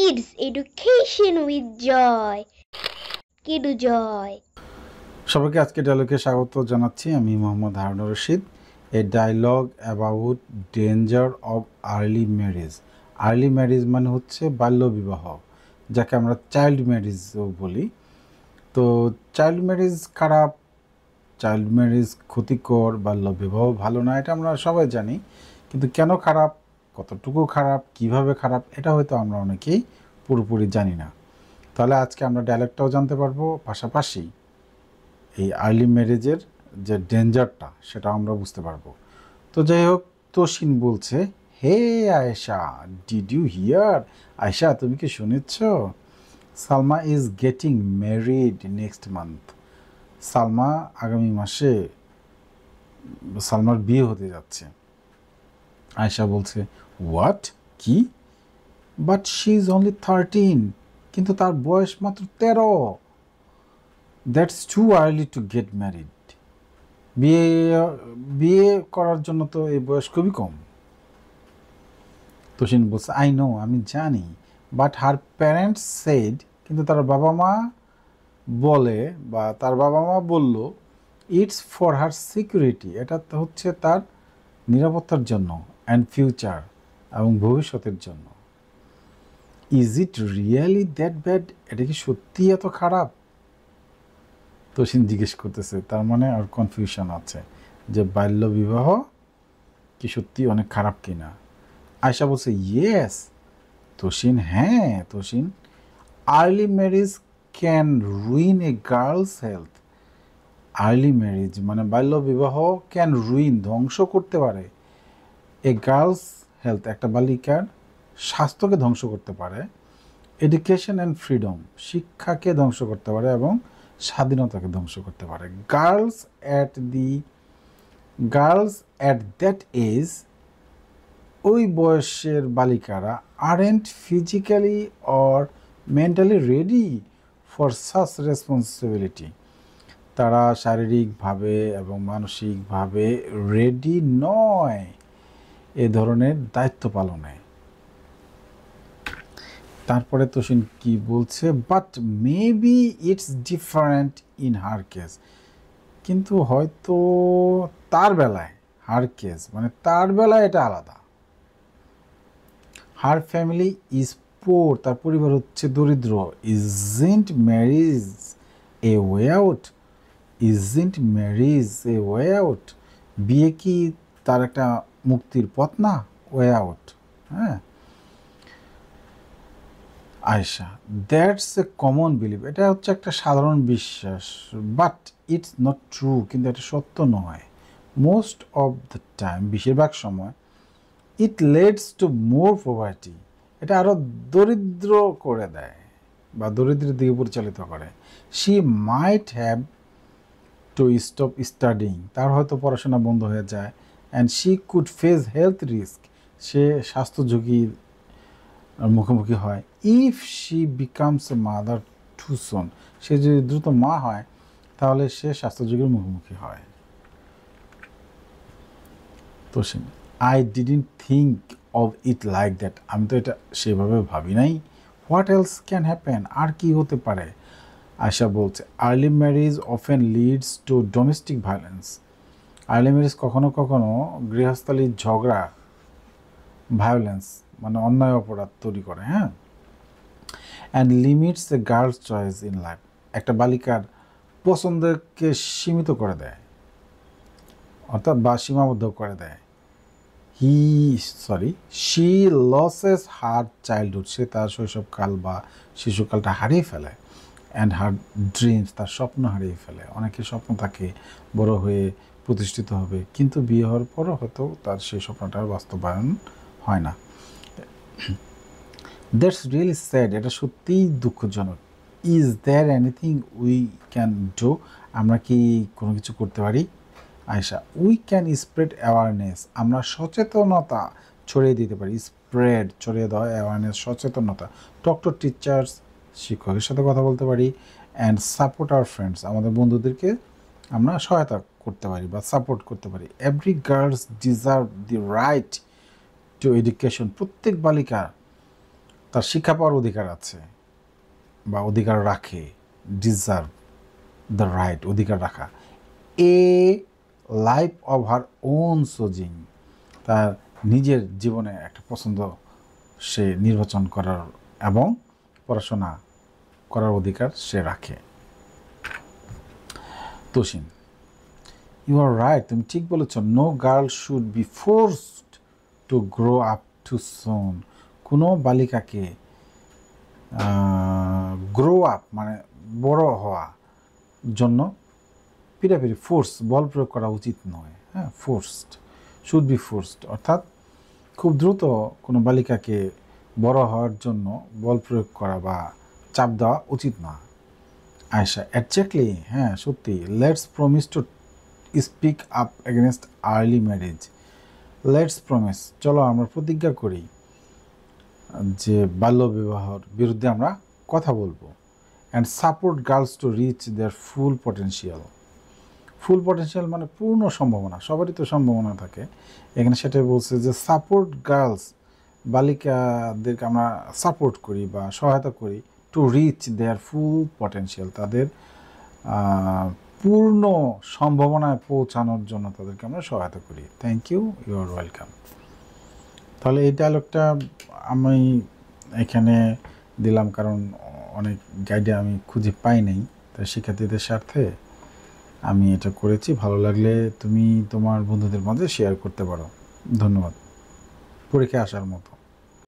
kids education with joy. Kidu joy. সবাইকে আজকে ডায়লগে স্বাগত জানাচ্ছি। আমি Mohammad Harunur Rashid. A dialogue about danger of early marriage. Early marriage মানে হচ্ছে বাল্যবিবাহ, যাকে আমরা চাইল্ড ম্যারেজও বলি। তো চাইল্ড ম্যারেজ খারাপ, চাইল্ড ম্যারেজ ক্ষতিকর, বাল্যবিবাহ ভালো না, এটা আমরা সবাই জানি। কিন্তু কেন খারাপ, কতটুকু খারাপ, কিভাবে খারাপ, এটা হয়তো আমরা অনেকেই পুরোপুরি জানি না। তাহলে আজকে আমরা ডায়লগটাও জানতে পারবো, পাশাপাশি এই আর্লি ম্যারেজের যে ডেঞ্জারটা সেটা আমরা বুঝতে পারবো। তো যাই হোক, তোশিন বলছে, hey Ayesha, did you hear? Ayesha, তুমি কি শুনেছ? Salma is getting married next month. Salma আগামী মাসে সালমার বিয়ে হতে যাচ্ছে। আয়েশা বলছে, হোয়াট, কি? বাট শি ইজ অনলি 13, কিন্তু তার বয়স মাত্র 13। That's too early to get married. বিয়ে করার জন্য তো এই বয়স খুবই কম। তোশিন বলছে, আই নো, আমি জানি, বাট হার প্যারেন্টস সেড, কিন্তু তার বাবা মা বলে, বা তার বাবা মা বলল, ইটস ফর হার সিকিউরিটি, এটা হচ্ছে তার নিরাপত্তার জন্য, অ্যান্ড ফিউচার, এবং ভবিষ্যতের জন্য। Is it really that bad? এটা কি সত্যিই এত খারাপ? তোশিন জিজ্ঞেস করতেছে, তার মানে আর কনফিউশন আছে যে বাল্য বিবাহ কি সত্যি অনেক খারাপ কিনা। আয়েশা বলছে, ইয়েস। তোশিন, হ্যাঁ। Toshin, early marriage can ruin a girl's health. Early marriage মানে বাল্য বিবাহ ক্যান রুইন, ধ্বংস করতে পারে, এ গার্লস হেলথ, একটা বালিকার স্বাস্থ্যকে ধ্বংস করতে পারে, এডুকেশন অ্যান্ড ফ্রিডম, শিক্ষাকে ধ্বংস করতে পারে এবং স্বাধীনতাকে ধ্বংস করতে পারে। গার্লস অ্যাট দ্যাট এজ, ওই বয়সের বালিকারা, aren't physically or mentally ready for such responsibility, তারা শারীরিকভাবে এবং মানসিকভাবে রেডি নয় এ ধরনের দায়িত্ব পালনে। তারপরে তোশিন কি বলছে, but maybe it's different in her case, কিন্তু হয়তো তার বেলায়, হার কেস মানে তার বেলায় এটা আলাদা। হার ফ্যামিলি ইজ পোর, তার পরিবার হচ্ছে দরিদ্র। Isn't marriage a way out? Isn't marriage a way out, বিয়ে কি তার একটা মুক্তির পথ না? ওয়ে আউট, হ্যাঁ। Ayesha, that's a common believe, এটা হচ্ছে একটা সাধারণ বিশ্বাস, বাট ইটস নট ট্রু, কিন্তু এটা সত্য নয়। মোস্ট অফ দ্য টাইম, বেশিরভাগ সময়, it leads to more poverty, এটা আরও দরিদ্র করে দেয় বা দরিদ্রের দিকে পরিচালিত করে। She might have to stop studying, তার হয়তো পড়াশোনা বন্ধ হয়ে যায়। And she could face health risk, সে স্বাস্থ্য ঝুঁকির মুখোমুখি হয়। If she becomes a mother too soon, সে যদি দ্রুত মা হয় তাহলে সে স্বাস্থ্য ঝুঁকির মুখোমুখি হয়। তো সে, I didn't think of it like that, আমি তো এটা সেভাবে ভাবি নাই। হোয়াট এলস ক্যান হ্যাপেন, আর কি হতে পারে? আয়েশা বলছে, early marriage often leads to domestic violence, early marriage কখনো কখনো গৃহস্থালির ঝগড়া, ভায়োলেন্স মানে অন্যায় অপরাধ তৈরি করে, হ্যাঁ। And limits A girls choice in life, একটা বালিকার পছন্দকে সীমিত করে দেয়, অর্থাৎ বা সীমাবদ্ধ করে দেয়। শি লসেস হার চাইল্ডহুড, সে তার শৈশবকাল বা শিশুকালটা হারিয়ে ফেলে। অ্যান্ড হার ড্রিমস, তার স্বপ্ন হারিয়ে ফেলে। অনেকের স্বপ্ন থাকে বড় হয়ে প্রতিষ্ঠিত হবে, কিন্তু বিয়ে হওয়ার পরও হয়তো তার সেই স্বপ্নটার বাস্তবায়ন হয় না। দ্যাটস রিয়েলি স্যাড, এটা সত্যিই দুঃখজনক। Is there anything we can do, আমরা কি কোনো কিছু করতে পারি? Ayesha, we can spread awareness, আমরা সচেতনতা ছড়িয়ে দিতে পারি। স্প্রেড, ছড়িয়ে দেওয়া, অ্যাওয়ারনেস, সচেতনতা। টক টু টিচার্স, শিক্ষকের সাথে কথা বলতে পারি। অ্যান্ড সাপোর্ট আওয়ার ফ্রেন্ডস, আমাদের বন্ধুদেরকে আমরা সহায়তা করতে পারি বা সাপোর্ট করতে পারি। Every girls deserve the right two education, প্রত্যেক বালিকা তার শিক্ষা পাওয়ার অধিকার আছে বা অধিকার রাখে, ডিজার্ভ দ্য রাইট, অধিকার রাখা, এ life of her own choosing, তার নিজের জীবনে একটা পছন্দ সে নির্বাচন করার এবং পড়াশোনা করার অধিকার সে রাখে। তোষিন, ইউ আর রাইট, তুমি ঠিক বলেছ। No girl should be forced to grow up too soon, কোনো বালিকাকে গ্রো আপ মানে বড় হওয়া জন্য পিরাপিরি ফোর্স, বল প্রয়োগ করা উচিত নয়। হ্যাঁ, ফোর্সড, শুড বি ফোর্সড অর্থাৎ খুব দ্রুত কোনো বালিকাকে বড় হওয়ার জন্য বল প্রয়োগ করা বা চাপ দেওয়া উচিত না। আয়শা, এক্স্যাক্টলি, হ্যাঁ সত্যি। Let's promise to speak up against early marriage. Let's promise, চলো আমরা প্রতিজ্ঞা করি যে বাল্যবিবাহর বিরুদ্ধে আমরা কথা বলবো। And support girls to reach their full potential. Full potential মানে পূর্ণ সম্ভাবনা, সবারই তো সম্ভাবনা থাকে, এখানে সেটাই বলছে যে সাপোর্ট গার্লস, বালিকাদেরকে আমরা সাপোর্ট করি বা সহায়তা করি, to reach their full potential, তাদের পূর্ণ সম্ভাবনায় পৌঁছানোর জন্য তাদেরকে আমরা সহায়তা করি। Thank you, you are welcome. তাহলে এই ডায়লগটা আমি এখানে দিলাম কারণ অনেক গাইডে আমি খুঁজে পাই নাই, তাই শিক্ষার্থীদের স্বার্থে আমি এটা করেছি। ভালো লাগলে তুমি তোমার বন্ধুদের মাঝে শেয়ার করতে পারো। ধন্যবাদ। পরীক্ষায় আসার মতো।